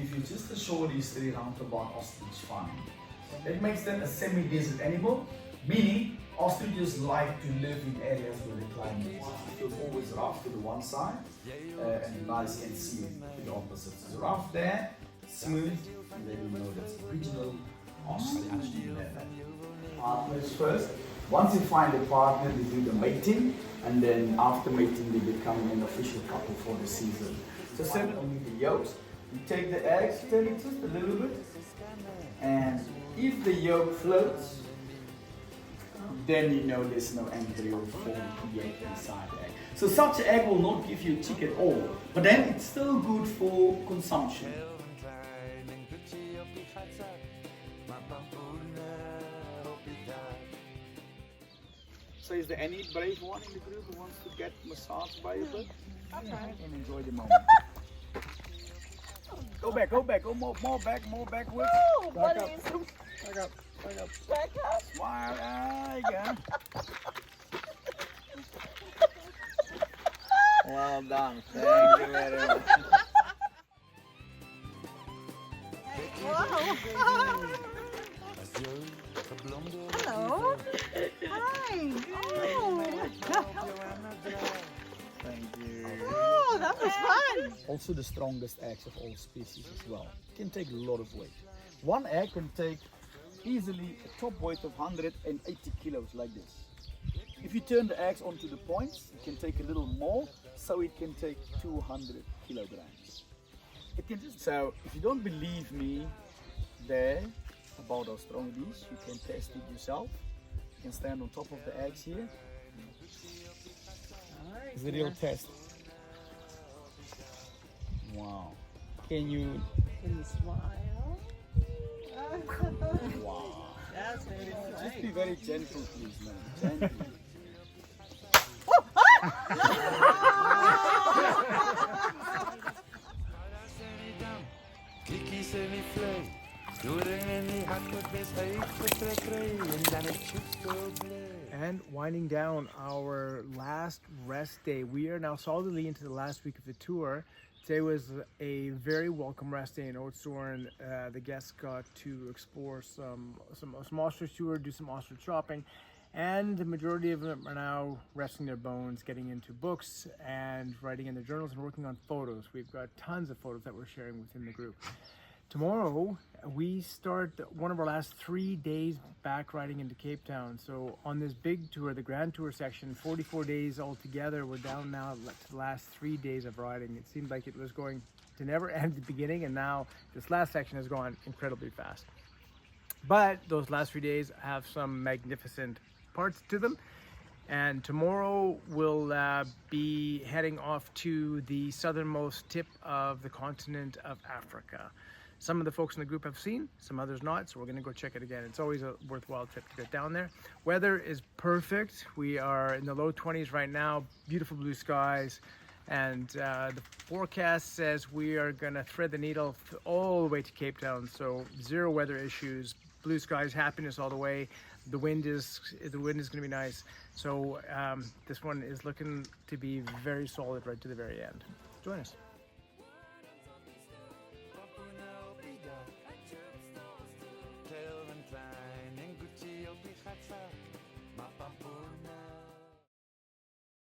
give you just a short history around about ostrich farming. It makes them a semi-desert animal, meaning ostriches like to live in areas where the climate is always rough to the one side, and nice and smooth to the opposite. So rough there, smooth, and then you know that's original ostrich. Partners first. Once you find a partner, they do the mating, and then after mating, they become an official couple for the season. So send only the yolks. You take the eggs, turn it just a little bit, and if the yolk floats, then you know there's no embryo formed yet inside the egg. So such an egg will not give you a chick at all, but then it's still good for consumption. So is there any brave one in the group who wants to get massaged by a bird? Okay. And enjoy the moment. Go back, more backwards. Oh, back buddy. Up. Back up. Smile, there you go. Well done, thank you very much. Wow. Hello. Hi. Oh. Thank you. Oh, that was fun. Also the strongest eggs of all species as well. It can take a lot of weight. One egg can take easily a top weight of 180 kilos like this. If you turn the eggs onto the points, it can take a little more, so it can take 200 kilograms. It can just, so if you don't believe me there about how strong it is, you can test it yourself. You can stand on top of the eggs here. It's a real test. Wow. Can you smile? Wow. That's very nice. Just be very gentle, please, man. Gentle. And winding down our last rest day, we are now solidly into the last week of the tour. Today was a very welcome rest day in Oosthoorn. The guests got to explore some ostrich tour, do some ostrich shopping, and the majority of them are now resting their bones, getting into books and writing in their journals and working on photos. We've got tons of photos that we're sharing within the group. Tomorrow, we start one of our last 3 days back riding into Cape Town. So on this big tour, the Grand Tour section, 44 days altogether, we're down now to the last 3 days of riding. It seemed like it was going to never end at the beginning, and now this last section has gone incredibly fast. But those last 3 days have some magnificent parts to them. And tomorrow we'll be heading off to the southernmost tip of the continent of Africa. Some of the folks in the group have seen, some others not, so we're gonna go check it again. It's always a worthwhile trip to get down there. Weather is perfect. We are in the low 20s right now, beautiful blue skies, and the forecast says we are gonna thread the needle all the way to Cape Town, so zero weather issues, blue skies, happiness all the way. The wind is gonna be nice. So this one is looking to be very solid right to the very end. Join us.